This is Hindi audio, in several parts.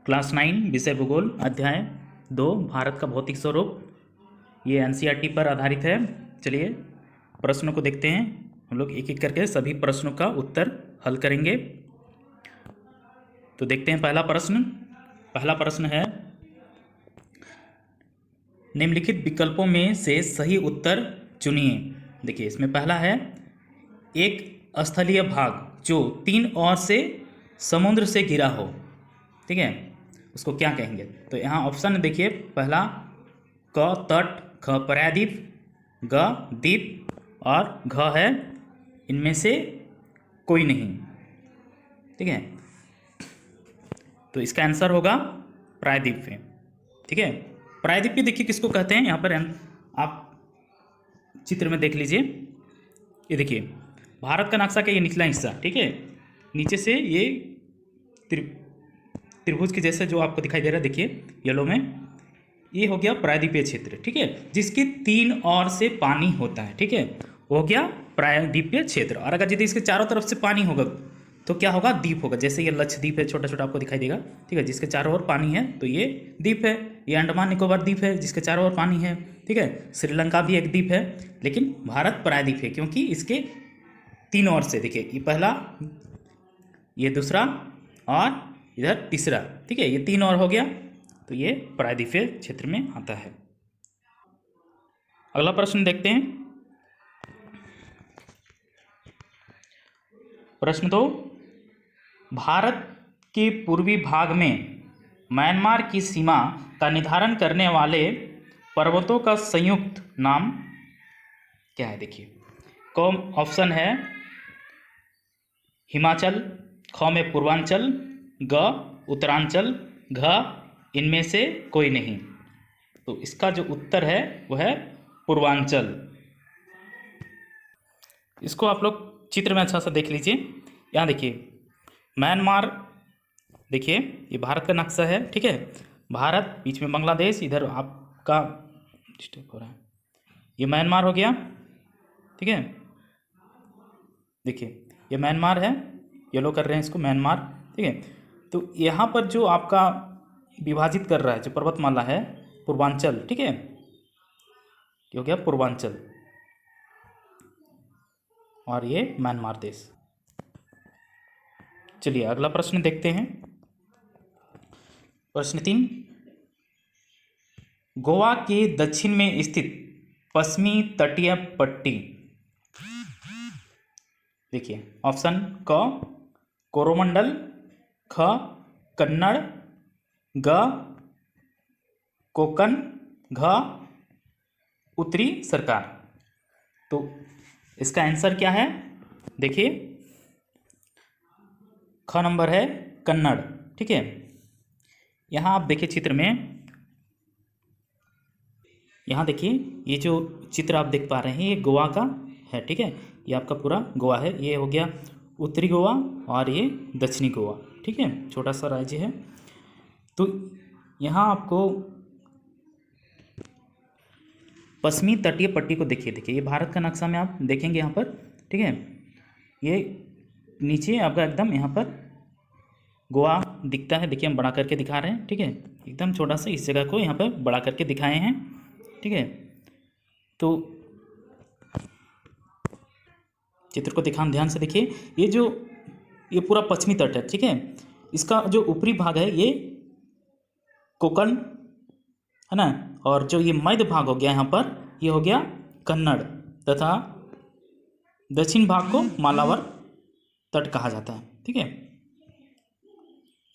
क्लास 9 विषय भूगोल अध्याय 2 भारत का भौतिक स्वरूप। ये एनसीईआरटी पर आधारित है। चलिए प्रश्नों को देखते हैं। हम लोग एक एक करके सभी प्रश्नों का उत्तर हल करेंगे। तो देखते हैं पहला प्रश्न है, निम्नलिखित विकल्पों में से सही उत्तर चुनिए। देखिए इसमें पहला है, एक स्थलीय भाग जो 3 ओर से समुद्र से घिरा हो। ठीक है, उसको क्या कहेंगे? तो यहाँ ऑप्शन देखिए, पहला क तट, ख प्रायद्वीप, ग द्वीप और घ है इनमें से कोई नहीं। ठीक है, तो इसका आंसर होगा प्रायद्वीप में। ठीक है, प्रायद्वीप देखिए किसको कहते हैं, यहाँ पर आप चित्र में देख लीजिए। ये देखिए भारत का नक्शा का ये निचला हिस्सा, ठीक है, नीचे से ये त्रिभुज के जैसे जो आपको दिखाई दे रहा है, देखिए येलो में, ये हो गया प्रायद्वीपीय क्षेत्र। ठीक है, जिसके 3 ओर से पानी होता है। ठीक है, वो हो गया प्रायद्वीपीय क्षेत्र। और अगर यदि इसके चारों तरफ से पानी होगा तो क्या होगा? द्वीप होगा। जैसे ये लक्षद्वीप है, छोटा छोटा आपको दिखाई देगा। ठीक है, जिसके चारों ओर पानी है तो ये द्वीप है। ये अंडमान निकोबार द्वीप है जिसके चारों ओर पानी है। ठीक है, श्रीलंका भी एक द्वीप है, लेकिन भारत प्रायद्वीप है क्योंकि इसके 3 ओर से, देखिए ये पहला, ये दूसरा और इधर तीसरा। ठीक है, ये 3 ओर हो गया तो ये प्रायद्वीपीय क्षेत्र में आता है। अगला प्रश्न देखते हैं। प्रश्न 2, भारत के पूर्वी भाग में म्यांमार की सीमा का निर्धारण करने वाले पर्वतों का संयुक्त नाम क्या है? देखिए कौन ऑप्शन है, हिमाचल, ख में पूर्वांचल, ग उत्तरांचल, घ इनमें से कोई नहीं। तो इसका जो उत्तर है वो है पूर्वांचल। इसको आप लोग चित्र में अच्छा सा देख लीजिए। यहाँ देखिए म्यांमार, देखिए ये भारत का नक्शा है। ठीक है, भारत, बीच में बांग्लादेश, इधर आपका डिस्टर्ब हो रहा है, ये म्यांमार हो गया। ठीक है, देखिए ये म्यांमार है, येलो कर रहे हैं इसको, म्यांमार। ठीक है, तो यहाँ पर जो आपका विभाजित कर रहा है जो पर्वतमाला है, पूर्वांचल। ठीक है, ये हो गया पूर्वांचल और ये म्यांमार देश। चलिए अगला प्रश्न देखते हैं। प्रश्न 3, गोवा के दक्षिण में स्थित पश्चिमी तटीय पट्टी। देखिए ऑप्शन क कोरोमंडल, ख कन्नड़, ग कोकण, घ उत्तरी सरकार। तो इसका आंसर क्या है? देखिए ख नंबर है कन्नड़। ठीक है, यहाँ आप देखिए चित्र में, यहाँ देखिए ये जो चित्र आप देख पा रहे हैं ये गोवा का है। ठीक है, ये आपका पूरा गोवा है। ये हो गया उत्तरी गोवा और ये दक्षिणी गोवा। ठीक है, छोटा सा राज्य है। तो यहाँ आपको पश्चिमी तटीय पट्टी को देखिए, देखिए ये भारत का नक्शा में आप देखेंगे यहाँ पर। ठीक है, ये नीचे आपका एकदम यहाँ पर गोवा दिखता है। देखिए हम बड़ा करके दिखा रहे हैं। ठीक है, एकदम छोटा सा इस जगह को यहाँ पर बड़ा करके दिखाए हैं। ठीक है, तो चित्र को ध्यान से देखिए। ये पूरा पश्चिमी तट है। ठीक है, इसका जो ऊपरी भाग है ये कोकण है ना, और जो ये मध्य भाग हो गया यहाँ पर, ये हो गया कन्नड़, तथा दक्षिण भाग को मालावर तट कहा जाता है। ठीक है,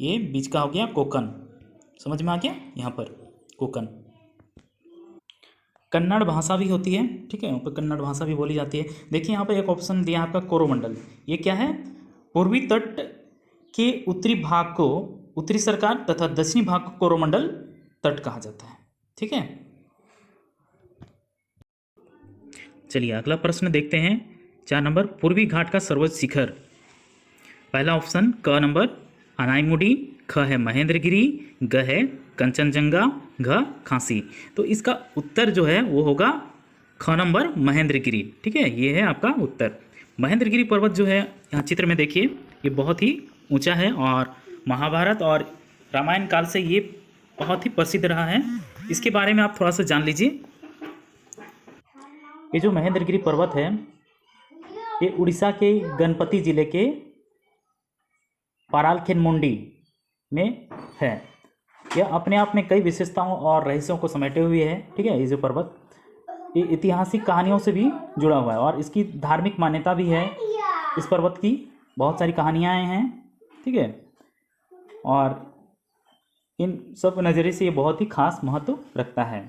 ये बीच का हो गया कोकण। समझ में आ गया? यहाँ पर कोकण। कन्नड़ भाषा भी होती है। ठीक है, यहाँ पर कन्नड़ भाषा भी बोली जाती है। देखिए यहाँ पर एक ऑप्शन दिया आपका कोरोमंडल। ये क्या है? पूर्वी तट के उत्तरी भाग को उत्तरी सरकार तथा दक्षिणी भाग को कोरोमंडल तट कहा जाता है। ठीक है, चलिए अगला प्रश्न देखते हैं। 4 नंबर, पूर्वी घाट का सर्वोच्च शिखर। पहला ऑप्शन क नंबर अनाईमुडी, ख है महेंद्रगिरी, ग है कंचनजंगा, घ खांसी। तो इसका उत्तर जो है वो होगा ख नंबर महेंद्रगिरी। ठीक है, ये है आपका उत्तर। महेंद्रगिरी पर्वत जो है यहाँ चित्र में देखिए, ये बहुत ही ऊंचा है और महाभारत और रामायण काल से ये बहुत ही प्रसिद्ध रहा है। इसके बारे में आप थोड़ा सा जान लीजिए। ये जो महेंद्रगिरी पर्वत है ये उड़ीसा के गणपति जिले के पारालखेमुंडी में है। यह अपने आप में कई विशेषताओं और रहस्यों को समेटे हुए है। ठीक है, ये जो पर्वत ये ऐतिहासिक कहानियों से भी जुड़ा हुआ है और इसकी धार्मिक मान्यता भी है। इस पर्वत की बहुत सारी कहानियाँ हैं। ठीक है, और इन सब नज़रिए से ये बहुत ही खास महत्व रखता है।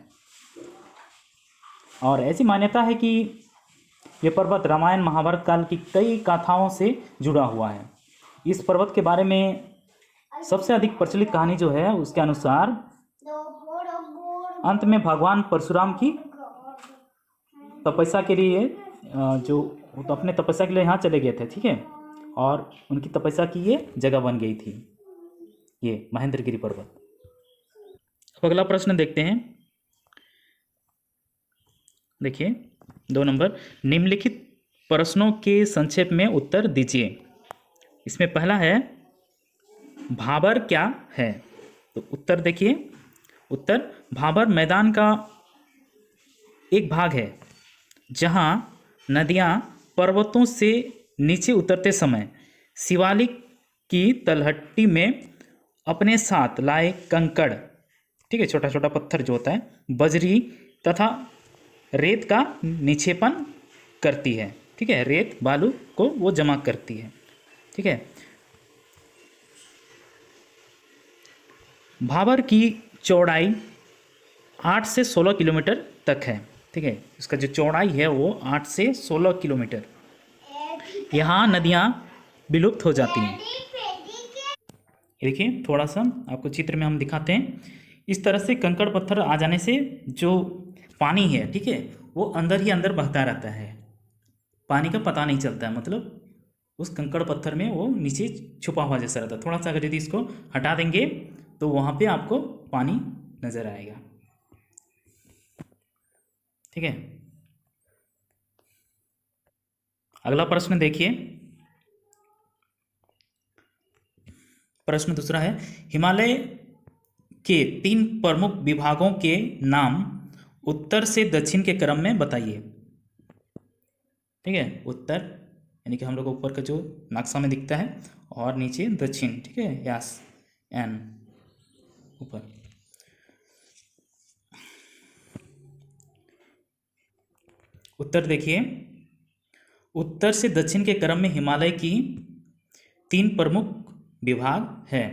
और ऐसी मान्यता है कि ये पर्वत रामायण महाभारत काल की कई गाथाओं से जुड़ा हुआ है। इस पर्वत के बारे में सबसे अधिक प्रचलित कहानी जो है उसके अनुसार अंत में भगवान परशुराम की तपस्या के लिए जो वो तो अपने तपस्या के लिए यहाँ चले गए थे। ठीक है, और उनकी तपस्या की ये जगह बन गई थी, ये महेंद्रगिरी पर्वत। अब अगला प्रश्न देखते हैं। देखिए 2 नंबर, निम्नलिखित प्रश्नों के संक्षेप में उत्तर दीजिए। इसमें पहला है भाबर क्या है? तो उत्तर देखिए, उत्तर भाबर मैदान का एक भाग है जहाँ नदियाँ पर्वतों से नीचे उतरते समय शिवालिक की तलहटी में अपने साथ लाए कंकड़, ठीक है, छोटा छोटा पत्थर जो होता है, बजरी तथा रेत का निक्षेपण करती है। ठीक है, रेत बालू को वो जमा करती है। ठीक है, भाबर की चौड़ाई 8 से 16 किलोमीटर तक है। ठीक है, इसका जो चौड़ाई है वो 8 से 16 किलोमीटर। यहाँ नदियाँ विलुप्त हो जाती हैं। देखिए थोड़ा सा आपको चित्र में हम दिखाते हैं। इस तरह से कंकड़ पत्थर आ जाने से जो पानी है, ठीक है, वो अंदर ही अंदर बहता रहता है, पानी का पता नहीं चलता है। मतलब उस कंकड़ पत्थर में वो नीचे छुपा हुआ जैसा रहता है। थोड़ा सा अगर यदि इसको हटा देंगे तो वहाँ पे आपको पानी नज़र आएगा। ठीक है, अगला प्रश्न देखिए। प्रश्न दूसरा है, हिमालय के 3 प्रमुख विभागों के नाम उत्तर से दक्षिण के क्रम में बताइए। ठीक है, उत्तर यानी कि हम लोग को ऊपर का जो नक्शा में दिखता है और नीचे दक्षिण। ठीक है, यस एन ऊपर। उत्तर देखिए, उत्तर से दक्षिण के क्रम में हिमालय की 3 प्रमुख विभाग है।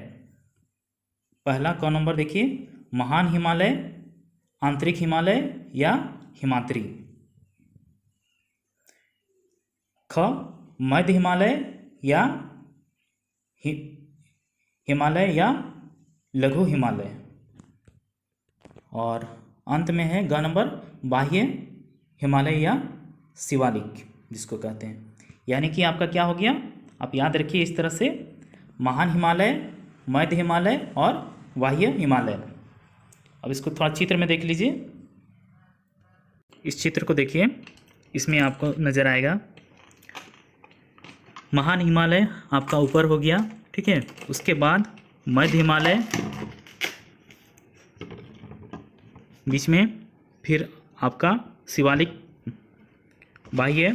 पहला क नंबर देखिए, महान हिमालय, आंतरिक हिमालय या हिमाद्री। ख मध्य हिमालय या हिमालय या लघु हिमालय। और अंत में है ग नंबर, बाह्य हिमालय या शिवालिक जिसको कहते हैं। यानी कि आपका क्या हो गया, आप याद रखिए इस तरह से, महान हिमालय, मध्य हिमालय और बाह्य हिमालय। अब इसको थोड़ा चित्र में देख लीजिए। इस चित्र को देखिए, इसमें आपको नज़र आएगा महान हिमालय आपका ऊपर हो गया। ठीक है, उसके बाद मध्य हिमालय बीच में, फिर आपका शिवालिक, बाह्य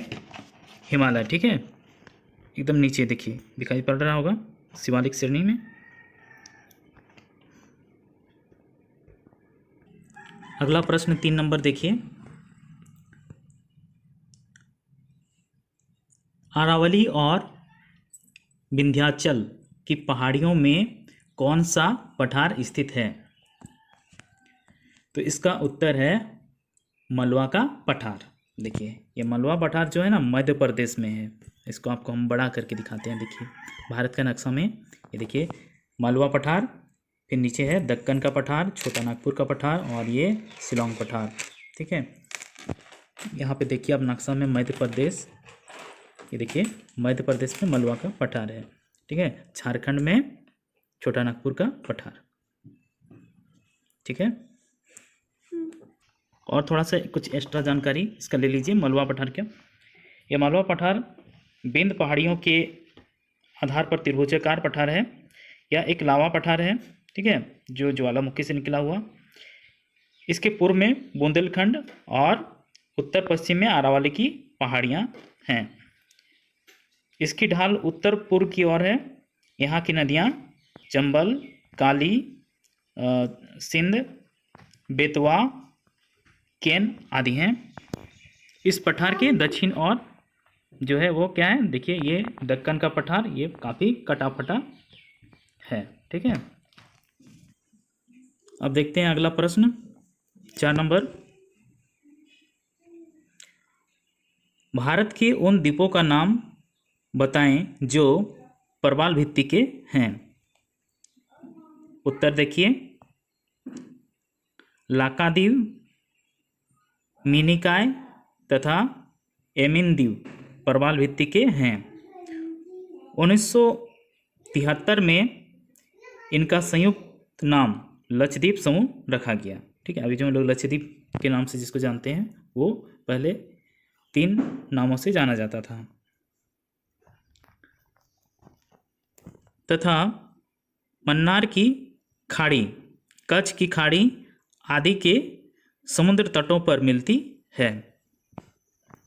हिमालय। ठीक है, एकदम नीचे देखिए दिखाई पड़ रहा होगा शिवालिक श्रेणी में। अगला प्रश्न 3 नंबर देखिए, अरावली और विंध्याचल की पहाड़ियों में कौन सा पठार स्थित है? तो इसका उत्तर है मलवा का पठार। देखिए ये मलवा पठार जो है ना मध्य प्रदेश में है। इसको आपको हम बड़ा करके दिखाते हैं। देखिए भारत का नक्शा में ये देखिए मलवा पठार, फिर नीचे है दक्कन का पठार, छोटा नागपुर का पठार और ये शिलोंग पठार। ठीक है, यहाँ पे देखिए आप नक्शा में मध्य प्रदेश, ये देखिए मध्य प्रदेश में मलवा का पठार है। ठीक है, झारखंड में छोटा नागपुर का पठार। ठीक है, और थोड़ा सा कुछ एक्स्ट्रा जानकारी इसका ले लीजिए मलवा पठार क्या। यह मलवा पठार विंध्य पहाड़ियों के आधार पर त्रिभुजाकार पठार है। यह एक लावा पठार है ठीक है, जो ज्वालामुखी से निकला हुआ। इसके पूर्व में बुंदेलखंड और उत्तर पश्चिम में अरावली की पहाड़ियाँ हैं। इसकी ढाल उत्तर पूर्व की ओर है। यहाँ की नदियाँ चंबल, काली, सिंध, बेतवा, केन आदि हैं। इस पठार के दक्षिण ओर जो है वो क्या है, देखिए ये दक्कन का पठार, ये काफ़ी कटा फटा है। ठीक है, अब देखते हैं अगला प्रश्न 4 नंबर। भारत के उन द्वीपों का नाम बताएं जो प्रवाल भित्ति के हैं। उत्तर देखिए, लाकाद्वीप, मिनिकॉय तथा एमिन द्वीप प्रवाल भित्ति के हैं। 1973 में इनका संयुक्त नाम लक्षद्वीप समूह रखा गया। ठीक है, अभी जो हम लोग लक्षद्वीप के नाम से जिसको जानते हैं वो पहले 3 नामों से जाना जाता था। तथा मन्नार की खाड़ी, कच्छ की खाड़ी आदि के समुद्र तटों पर मिलती है।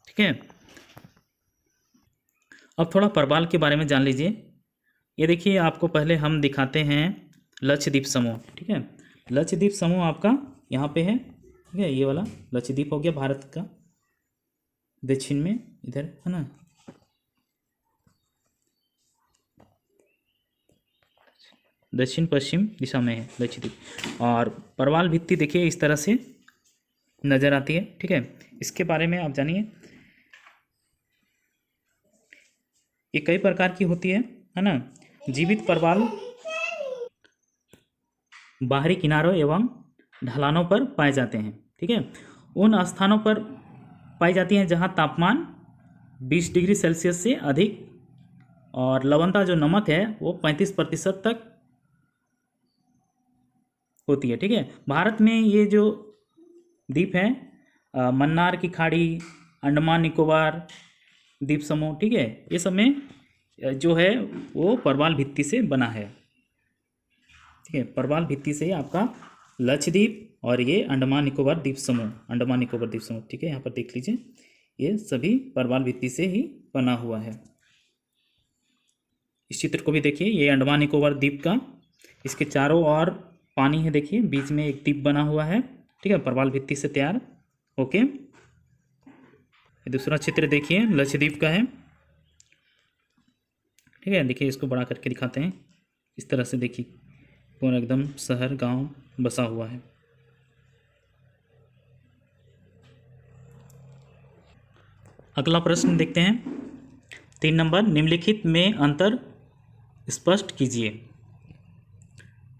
ठीक है, अब थोड़ा प्रवाल के बारे में जान लीजिए। ये देखिए, आपको पहले हम दिखाते हैं लक्षद्वीप समूह। ठीक है, लक्षद्वीप समूह आपका यहाँ पे है। ठीक है, ये वाला लक्षद्वीप हो गया भारत का दक्षिण में, इधर है ना। दक्षिण पश्चिम दिशा में है लक्षद्वीप। और प्रवाल भित्ति देखिए इस तरह से नज़र आती है। ठीक है, इसके बारे में आप जानिए। ये कई प्रकार की होती है ना। जीवित प्रवाल बाहरी किनारों एवं ढलानों पर पाए जाते हैं। ठीक है, उन स्थानों पर पाई जाती हैं जहां तापमान 20 डिग्री सेल्सियस से अधिक और लवणता जो नमक है वो 35% तक होती है। ठीक है, भारत में ये जो द्वीप हैं मन्नार की खाड़ी, अंडमान निकोबार द्वीप समूह, ठीक है, ये सब में जो है वो प्रवाल भित्ति से बना है। ठीक है, प्रवाल भित्ति से ही आपका लक्षद्वीप और ये अंडमान निकोबार द्वीप समूह, अंडमान निकोबार द्वीप समूह, ठीक है, यहाँ पर देख लीजिए, ये सभी प्रवाल भित्ति से ही बना हुआ है। इस चित्र को भी देखिए, ये अंडमान निकोबार द्वीप का, इसके चारों ओर पानी है, देखिए बीच में एक द्वीप बना हुआ है। ठीक है, प्रवाल भित्ति से तैयार। ओके, दूसरा चित्र देखिए लक्षद्वीप का है। ठीक है, देखिए इसको बड़ा करके दिखाते हैं। इस तरह से देखिए पूरा एकदम शहर गांव बसा हुआ है। अगला प्रश्न देखते हैं 3 नंबर। निम्नलिखित में अंतर स्पष्ट कीजिए।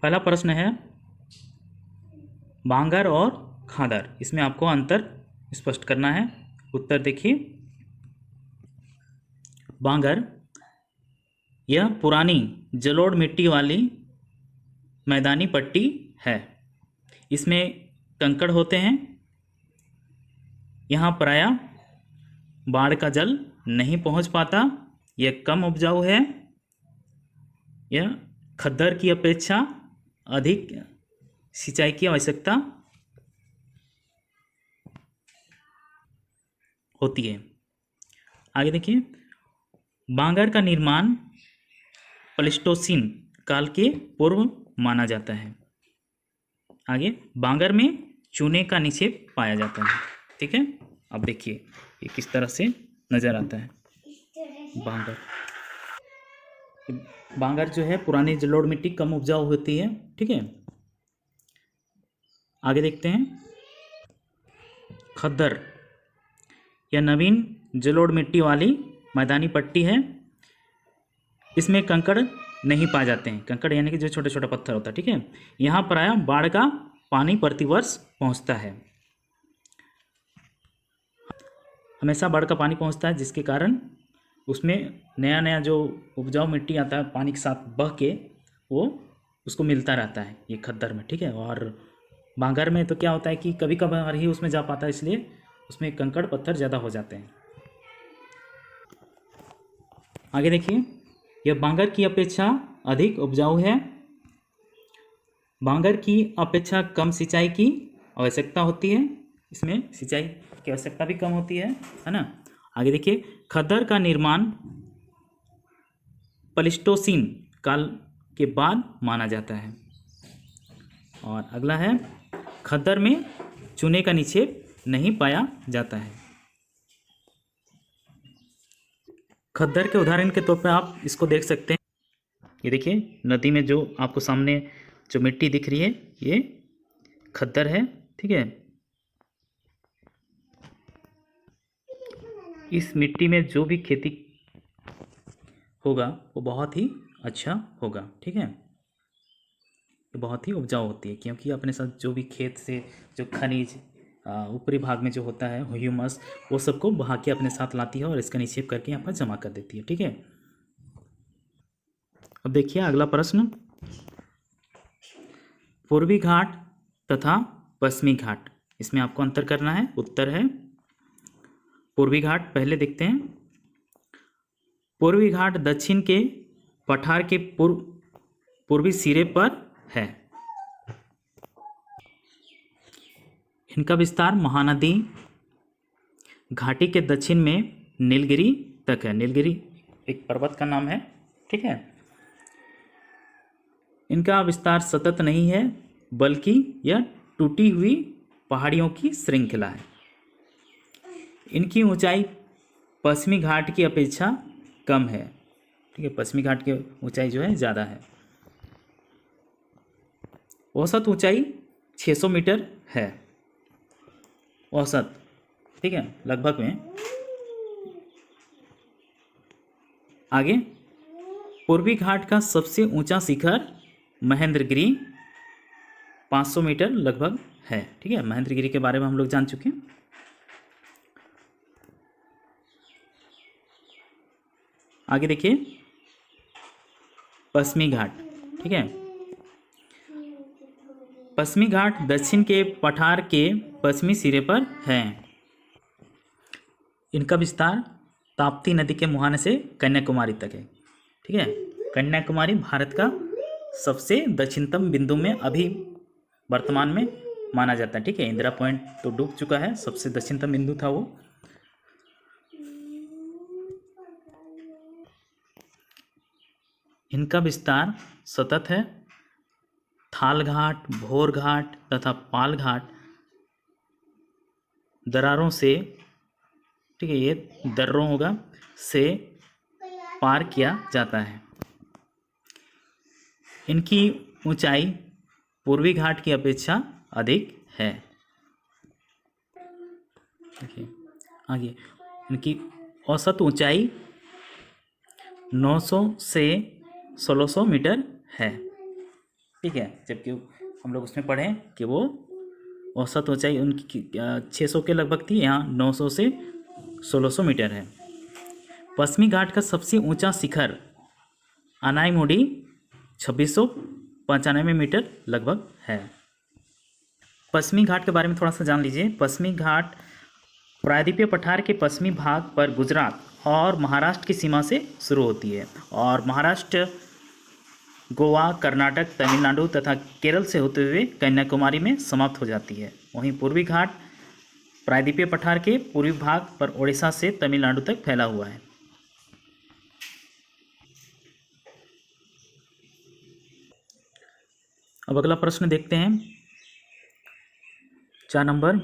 पहला प्रश्न है बांगर और खादर, इसमें आपको अंतर स्पष्ट करना है। उत्तर देखिए, बांगर यह पुरानी जलोढ़ मिट्टी वाली मैदानी पट्टी है। इसमें कंकड़ होते हैं। यहाँ प्रायः बाढ़ का जल नहीं पहुँच पाता। यह कम उपजाऊ है। यह खद्दर की अपेक्षा अधिक सिंचाई की आवश्यकता होती है। आगे देखिए, बांगर का निर्माण प्लेस्टोसीन काल के पूर्व माना जाता है। आगे, बांगर में चूने का निक्षेप पाया जाता है। ठीक है, अब देखिए ये किस तरह से नज़र आता है। बांगर जो है पुरानी जलोढ़ मिट्टी, कम उपजाऊ होती है। ठीक है, आगे देखते हैं खद्दर, यह नवीन जलोढ़ मिट्टी वाली मैदानी पट्टी है। इसमें कंकड़ नहीं पाए जाते हैं। कंकड़ यानी कि जो छोटे छोटे पत्थर होता है। ठीक है, यहाँ प्रायः बाढ़ का पानी प्रतिवर्ष पहुँचता है। हमेशा बाढ़ का पानी पहुँचता है, जिसके कारण उसमें नया नया जो उपजाऊ मिट्टी आता है पानी के साथ बह के, वो उसको मिलता रहता है ये खद्दर में। ठीक है, और बांगर में तो क्या होता है कि कभी कभार ही उसमें जा पाता है, इसलिए उसमें कंकड़ पत्थर ज़्यादा हो जाते हैं। आगे देखिए, यह बांगर की अपेक्षा अधिक उपजाऊ है। बांगर की अपेक्षा कम सिंचाई की आवश्यकता होती है, इसमें सिंचाई की आवश्यकता भी कम होती है ना। आगे देखिए, खद्दर का निर्माण प्लेस्टोसीन काल के बाद माना जाता है। और अगला है, खद्दर में चूने का निक्षेप नहीं पाया जाता है। खद्दर के उदाहरण के तौर पर आप इसको देख सकते हैं। ये देखिए, नदी में जो आपको सामने जो मिट्टी दिख रही है, ये खद्दर है, ठीक है। इस मिट्टी में जो भी खेती होगा वो बहुत ही अच्छा होगा, ठीक है। ये बहुत ही उपजाऊ होती है, क्योंकि अपने साथ जो भी खेत से जो खनिज ऊपरी भाग में जो होता है ह्यूमस, वो सबको बहा के अपने साथ लाती है और इसका निक्षेप करके यहाँ पर जमा कर देती है, ठीक है। अब देखिए अगला प्रश्न, पूर्वी घाट तथा पश्चिमी घाट, इसमें आपको अंतर करना है। उत्तर है पूर्वी घाट। पहले देखते हैं, पूर्वी घाट दक्षिण के पठार के पूर्वी सिरे पर है। इनका विस्तार महानदी घाटी के दक्षिण में नीलगिरी तक है। नीलगिरी एक पर्वत का नाम है, ठीक है। इनका विस्तार सतत नहीं है, बल्कि यह टूटी हुई पहाड़ियों की श्रृंखला है। इनकी ऊंचाई पश्चिमी घाट की अपेक्षा कम है, ठीक है। पश्चिमी घाट की ऊंचाई जो है ज़्यादा है। औसत ऊंचाई 600 मीटर है, औसत, ठीक है, लगभग में। आगे, पूर्वी घाट का सबसे ऊंचा शिखर महेंद्रगिरी 500 मीटर लगभग है, ठीक है। महेंद्रगिरी के बारे में हम लोग जान चुके हैं। आगे देखिए, पश्चिमी घाट, ठीक है। पश्चिमी घाट दक्षिण के पठार के पश्चिमी सिरे पर है। इनका विस्तार ताप्ती नदी के मुहाने से कन्याकुमारी तक है, ठीक है। कन्याकुमारी भारत का सबसे दक्षिणतम बिंदु में अभी वर्तमान में माना जाता है, ठीक है। इंदिरा पॉइंट तो डूब चुका है, सबसे दक्षिणतम बिंदु था वो। इनका विस्तार सतत है। थाल घाट, भोर घाट तथा पाल घाट दरारों से, ठीक है, ये दर्रों होगा, से पार किया जाता है। इनकी ऊंचाई पूर्वी घाट की अपेक्षा अधिक है। देखिए आगे, इनकी औसत ऊंचाई 900 से 1600 मीटर है, ठीक है। जबकि हम लोग उसमें पढ़ें कि वो औसत ऊंचाई उनकी 600 के लगभग थी, यहाँ 900 से 1600 मीटर है। पश्चिमी घाट का सबसे ऊंचा शिखर अनाईमुडी 2695 मीटर लगभग है। पश्चिमी घाट के बारे में थोड़ा सा जान लीजिए। पश्चिमी घाट प्रायद्वीपीय पठार के पश्चिमी भाग पर गुजरात और महाराष्ट्र की सीमा से शुरू होती है और महाराष्ट्र, गोवा, कर्नाटक, तमिलनाडु तथा केरल से होते हुए कन्याकुमारी में समाप्त हो जाती है। वहीं पूर्वी घाट प्रायद्वीपीय पठार के पूर्वी भाग पर ओडिशा से तमिलनाडु तक फैला हुआ है। अब अगला प्रश्न देखते हैं, 4 नंबर।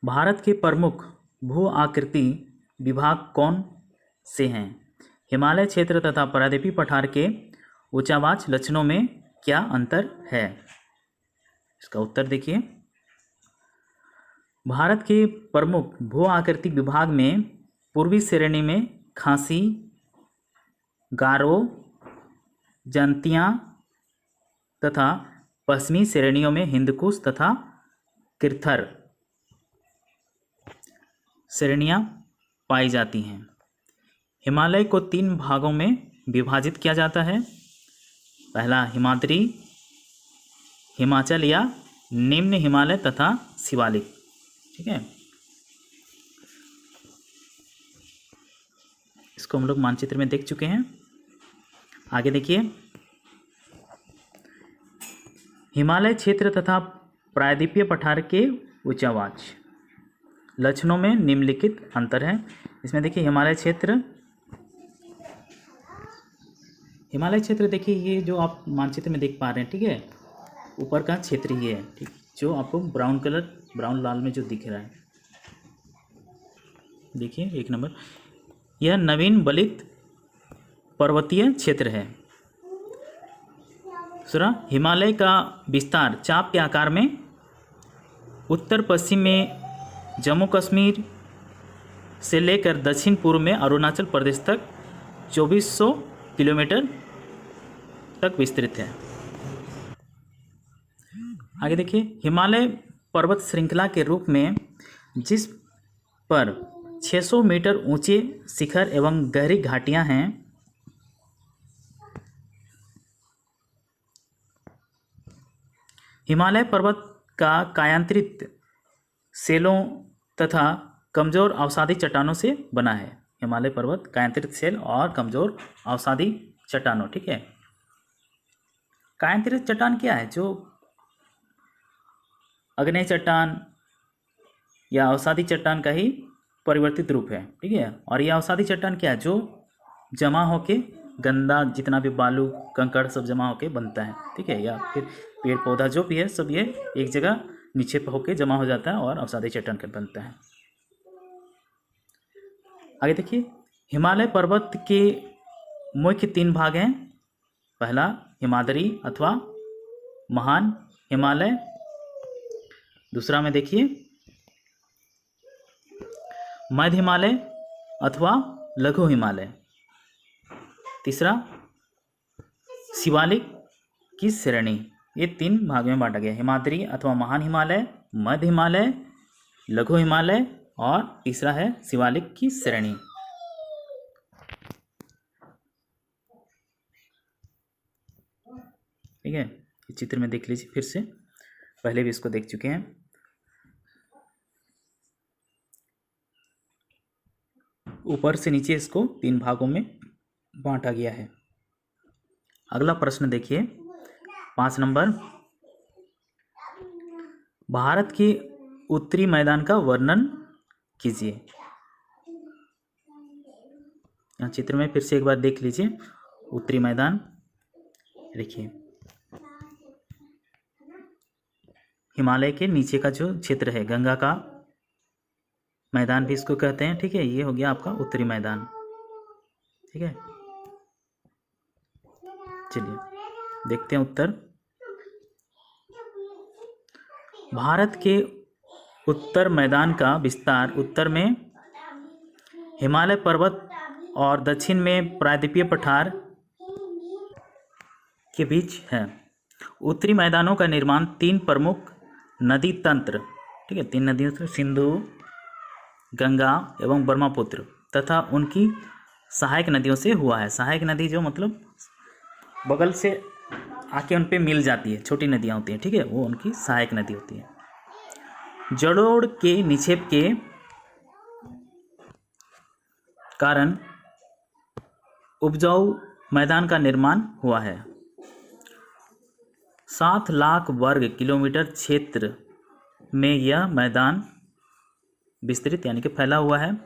भारत के प्रमुख भू आकृति विभाग कौन से हैं? हिमालय क्षेत्र तथा प्रायद्वीपीय पठार के उच्चावाच लक्षणों में क्या अंतर है? इसका उत्तर देखिए। भारत के प्रमुख भू आकृति विभाग में पूर्वी श्रेणी में खासी, गारो, जंतिया तथा पश्चिमी श्रेणियों में हिंदकुश तथा किरथर श्रेणियां पाई जाती हैं। हिमालय को 3 भागों में विभाजित किया जाता है। पहला हिमाद्री, हिमाचल या निम्न हिमालय तथा शिवालिक, ठीक है। इसको हम लोग मानचित्र में देख चुके हैं। आगे देखिए, हिमालय क्षेत्र तथा प्रायद्वीपीय पठार के उच्चावाच लक्षणों में निम्नलिखित अंतर है। इसमें देखिए हिमालय क्षेत्र देखिए, ये जो आप मानचित्र में देख पा रहे हैं, ठीक है, ऊपर का क्षेत्र ये है, ठीक, जो आपको ब्राउन लाल में जो दिख रहा है, देखिए 1 नंबर, यह नवीन बलित पर्वतीय क्षेत्र है। दूसरा, हिमालय का विस्तार चाप के आकार में उत्तर पश्चिम में जम्मू कश्मीर से लेकर दक्षिण पूर्व में अरुणाचल प्रदेश तक 2400 किलोमीटर तक विस्तृत है। आगे देखिए, हिमालय पर्वत श्रृंखला के रूप में जिस पर 600 मीटर ऊंचे शिखर एवं गहरी घाटियां हैं, हिमालय पर्वत का कायांतरित सेलों तथा कमजोर अवसादी चट्टानों से बना है। हिमालय पर्वत कायांतरित सेल और कमजोर अवसादी चट्टानों, ठीक है। कायांतरित चट्टान क्या है? जो अग्नेय चट्टान या अवसादी चट्टान का ही परिवर्तित रूप है, ठीक है। और यह अवसादी चट्टान क्या है? जो जमा होके गंदा जितना भी बालू कंकड़ सब जमा होके बनता है, ठीक है, या फिर पेड़ पौधा जो भी है सब ये एक जगह निक्षेप होके जमा हो जाता है और अवसादी चट्टान का बनता है। आगे देखिए, हिमालय पर्वत के मुख्य 3 भाग हैं। पहला हिमाद्री अथवा महान हिमालय, दूसरा में देखिए मध्य हिमालय अथवा लघु हिमालय, तीसरा शिवालिक की श्रेणी। ये 3 भाग में बांटा गया, हिमाद्री अथवा महान हिमालय, मध्य हिमालय, लघु हिमालय और तीसरा है शिवालिक की श्रेणी। ठीक है, इस चित्र में देख लीजिए फिर से, पहले भी इसको देख चुके हैं। ऊपर से नीचे इसको 3 भागों में बांटा गया है। अगला प्रश्न देखिए 5 नंबर, भारत के उत्तरी मैदान का वर्णन कीजिए। यहाँ चित्र में फिर से एक बार देख लीजिए उत्तरी मैदान। देखिए हिमालय के नीचे का जो क्षेत्र है, गंगा का मैदान भी इसको कहते हैं, ठीक है, ये हो गया आपका उत्तरी मैदान। ठीक है, चलिए देखते हैं उत्तर। भारत के उत्तर मैदान का विस्तार उत्तर में हिमालय पर्वत और दक्षिण में प्रायद्वीपीय पठार के बीच है। उत्तरी मैदानों का निर्माण 3 प्रमुख नदी तंत्र, ठीक है, 3 नदियों से, सिंधु, गंगा एवं ब्रह्मपुत्र तथा उनकी सहायक नदियों से हुआ है। सहायक नदी जो मतलब बगल से आके उन पे मिल जाती है, छोटी नदियाँ होती हैं, ठीक है, वो उनकी सहायक नदी होती है। जड़ोड़ के निक्षेप के कारण उपजाऊ मैदान का निर्माण हुआ है। 7 लाख वर्ग किलोमीटर क्षेत्र में यह मैदान विस्तृत यानी कि फैला हुआ है।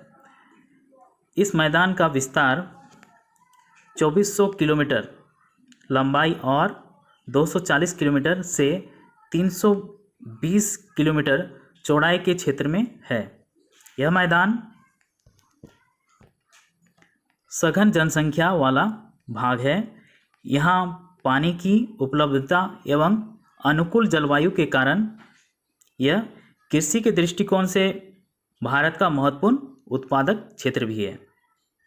इस मैदान का विस्तार 2400 किलोमीटर लंबाई और 240 किलोमीटर से 320 किलोमीटर चौड़ाई के क्षेत्र में है। यह मैदान सघन जनसंख्या वाला भाग है। यहाँ पानी की उपलब्धता एवं अनुकूल जलवायु के कारण यह कृषि के दृष्टिकोण से भारत का महत्वपूर्ण उत्पादक क्षेत्र भी है।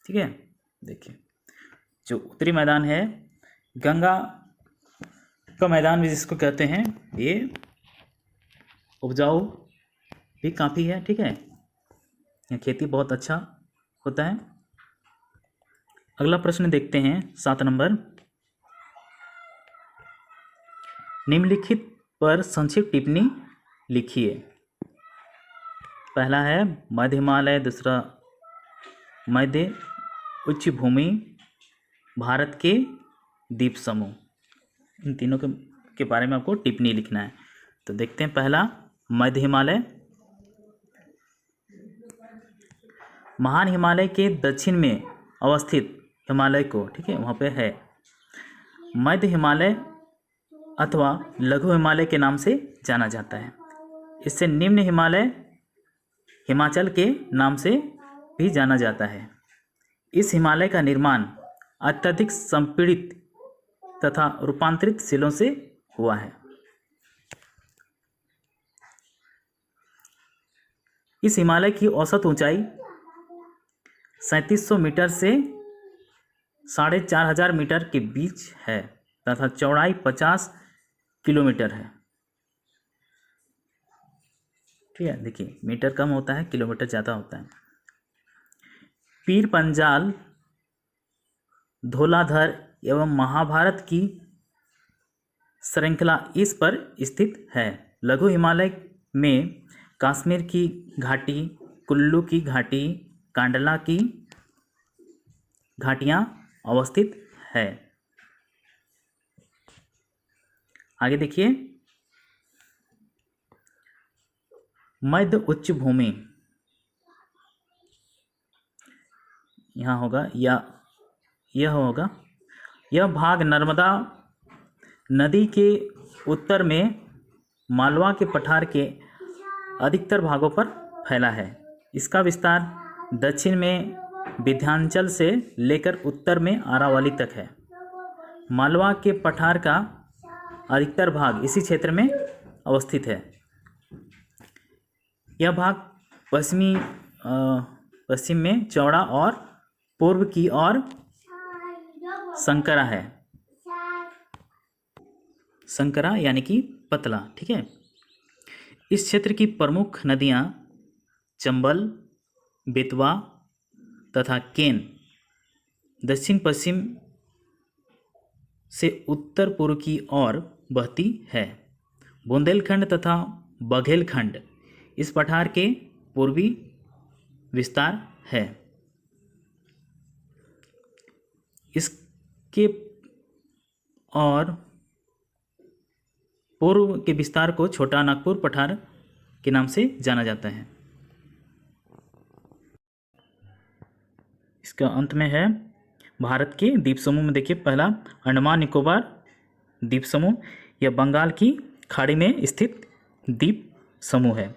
ठीक है, देखिए जो उत्तरी मैदान है, गंगा का मैदान भी जिसको कहते हैं, ये उपजाऊ भी काफ़ी है। ठीक है, यहाँ खेती बहुत अच्छा होता है। अगला प्रश्न देखते हैं 7 नंबर, निम्नलिखित पर संक्षिप्त टिप्पणी लिखिए। पहला है मध्य हिमालय, दूसरा मध्य उच्च भूमि, भारत के द्वीप समूह। इन तीनों के के बारे में आपको टिप्पणी लिखना है। तो देखते हैं, पहला मध्य हिमालय। महान हिमालय के दक्षिण में अवस्थित हिमालय को, ठीक है, वहाँ पे है मध्य हिमालय अथवा लघु हिमालय के नाम से जाना जाता है। इससे निम्न हिमालय हिमाचल के नाम से भी जाना जाता है। इस हिमालय का निर्माण अत्यधिक संपीड़ित तथा रूपांतरित शिलों से हुआ है। इस हिमालय की औसत ऊंचाई 3700 मीटर से 4500 मीटर के बीच है तथा चौड़ाई 50 किलोमीटर है। ठीक है, देखिए मीटर कम होता है, किलोमीटर ज़्यादा होता है। पीर पंजाल, धौलाधर एवं महाभारत की श्रृंखला इस पर स्थित है। लघु हिमालय में कश्मीर की घाटी, कुल्लू की घाटी, कांडला की घाटियाँ अवस्थित है। आगे देखिए, मध्य उच्च भूमि यहाँ होगा या यह होगा। यह भाग नर्मदा नदी के उत्तर में मालवा के पठार के अधिकतर भागों पर फैला है। इसका विस्तार दक्षिण में विंध्याचल से लेकर उत्तर में अरावली तक है। मालवा के पठार का अधिकतर भाग इसी क्षेत्र में अवस्थित है। यह भाग पश्चिम में चौड़ा और पूर्व की ओर संकरा है। संकरा यानी कि पतला। ठीक है, इस क्षेत्र की प्रमुख नदियाँ चंबल, बेतवा तथा केन दक्षिण पश्चिम से उत्तर पूर्व की ओर बहती है। बुंदेलखंड तथा बघेलखंड इस पठार के पूर्वी विस्तार है। इसके और पूर्व के विस्तार को छोटा नागपुर पठार के नाम से जाना जाता है। इसका अंत में है भारत के द्वीप समूह में देखिए, पहला अंडमान निकोबार द्वीप समूह, यह बंगाल की खाड़ी में स्थित द्वीप समूह है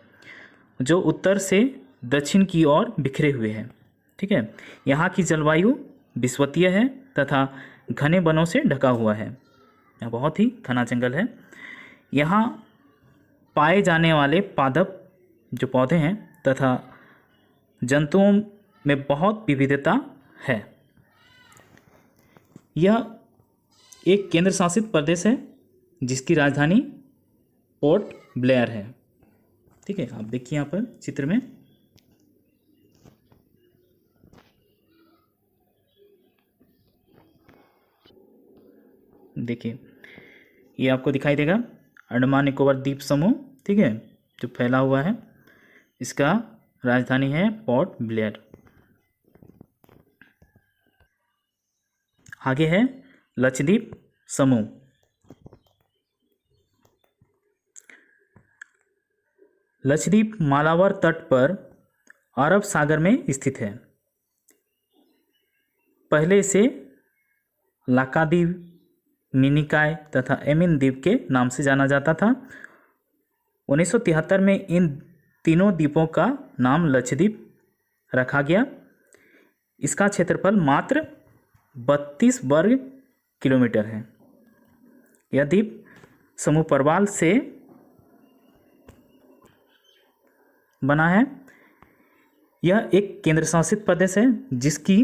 जो उत्तर से दक्षिण की ओर बिखरे हुए हैं। ठीक है, यहाँ की जलवायु विषुवतीय है तथा घने वनों से ढका हुआ है। यहाँ बहुत ही घना जंगल है। यहाँ पाए जाने वाले पादप जो पौधे हैं तथा जंतुओं में बहुत विविधता है। यह एक केंद्र शासित प्रदेश है जिसकी राजधानी पोर्ट ब्लेयर है। ठीक है, आप देखिए यहाँ पर चित्र में देखिए, ये आपको दिखाई देगा अंडमान निकोबार द्वीप समूह। ठीक है, जो फैला हुआ है, इसका राजधानी है पोर्ट ब्लेयर। आगे है लक्षद्वीप समूह। लक्षद्वीप मालाबार तट पर अरब सागर में स्थित है। पहले इसे लाकाद्वीप, मिनिकॉय तथा एमिन द्वीप के नाम से जाना जाता था। 1973 में इन तीनों द्वीपों का नाम लक्षद्वीप रखा गया। इसका क्षेत्रफल मात्र 32 वर्ग किलोमीटर है। यह द्वीप समूह परवाल से बना है। यह एक केंद्र शासित प्रदेश है जिसकी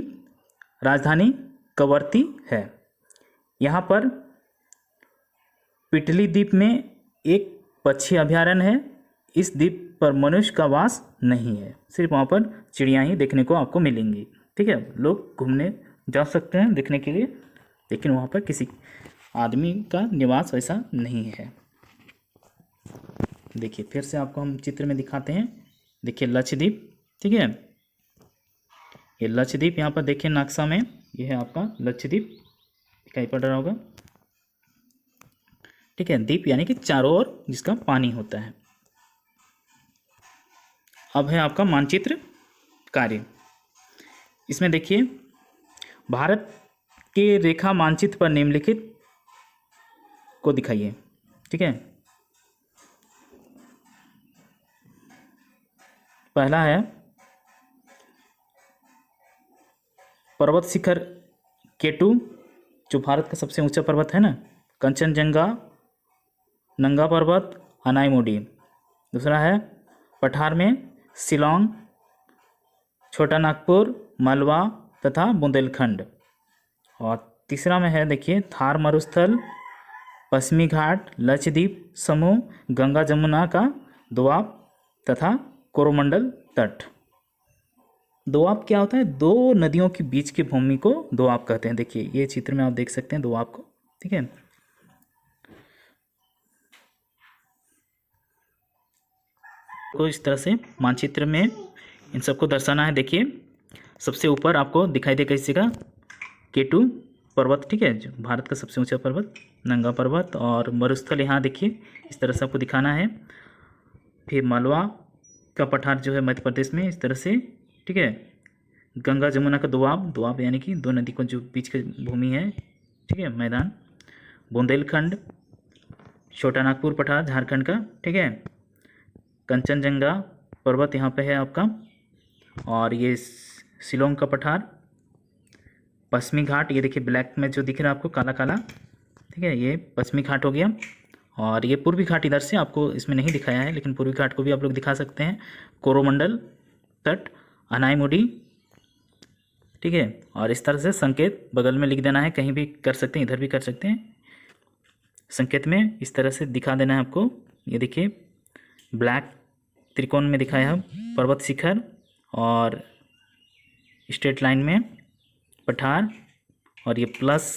राजधानी कवरत्ती है। यहाँ पर पिटली द्वीप में एक पक्षी अभयारण्य है। इस द्वीप पर मनुष्य का वास नहीं है, सिर्फ वहाँ पर चिड़ियाँ ही देखने को आपको मिलेंगी। ठीक है, लोग घूमने जा सकते हैं देखने के लिए, लेकिन वहाँ पर किसी आदमी का निवास वैसा नहीं है। देखिए, फिर से आपको हम चित्र में दिखाते हैं। देखिए लक्षद्वीप, ठीक है, ये लक्षद्वीप यहाँ पर देखिए नक्शा में, ये है आपका लक्षद्वीप, दिखाई पड़ रहा होगा। ठीक है, द्वीप यानी कि चारों ओर जिसका पानी होता है। अब है आपका मानचित्र कार्य। इसमें देखिए, भारत के रेखा मानचित्र पर निम्नलिखित को दिखाइए। ठीक है, पहला है पर्वत शिखर केटू, जो भारत का सबसे ऊंचा पर्वत है ना, कंचनजंगा, नंगा पर्वत, अनाईमुडी। दूसरा है पठार में शिलोंग, छोटा नागपुर, मालवा तथा बुंदेलखंड। और तीसरा में है देखिए थार मरुस्थल, पश्चिमी घाट, लक्षद्वीप समूह, गंगा जमुना का दोआब तथा कोरोमंडल तट। दोआब क्या होता है? दो नदियों के बीच की भूमि को दोआब कहते हैं। देखिए ये चित्र में आप देख सकते हैं दोआब को। ठीक है, तो इस तरह से मानचित्र में इन सबको दर्शाना है। देखिए सबसे ऊपर आपको दिखाई दे कैसे का केटू पर्वत, ठीक है, जो भारत का सबसे ऊंचा पर्वत, नंगा पर्वत और मरुस्थल यहाँ देखिए इस तरह से आपको दिखाना है। फिर मालवा का पठार जो है मध्य प्रदेश में इस तरह से, ठीक है, गंगा जमुना का दोआब, दोआब यानी कि दो नदी को जो बीच की भूमि है, ठीक है, मैदान, बुंदेलखंड, छोटा नागपुर पठार झारखंड का, ठीक है, कंचनजंगा पर्वत यहाँ पे है आपका, और ये शिलोंग का पठार, पश्चिमी घाट, ये देखिए ब्लैक में जो दिख रहा है आपको काला काला, ठीक है, ये पश्चिमी घाट हो गया। और ये पूर्वी घाट इधर से आपको इसमें नहीं दिखाया है, लेकिन पूर्वी घाट को भी आप लोग दिखा सकते हैं। कोरोमंडल तट, अनाईमुडी, ठीक है। और इस तरह से संकेत बगल में लिख देना है, कहीं भी कर सकते हैं, इधर भी कर सकते हैं। संकेत में इस तरह से दिखा देना है आपको। ये देखिए ब्लैक त्रिकोण में दिखाया है पर्वत शिखर, और स्ट्रेट लाइन में पठार, और ये प्लस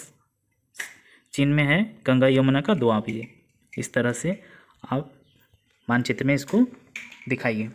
चिन्ह में है गंगा यमुना का दोआब। ये इस तरह से आप मानचित्र में इसको दिखाइए।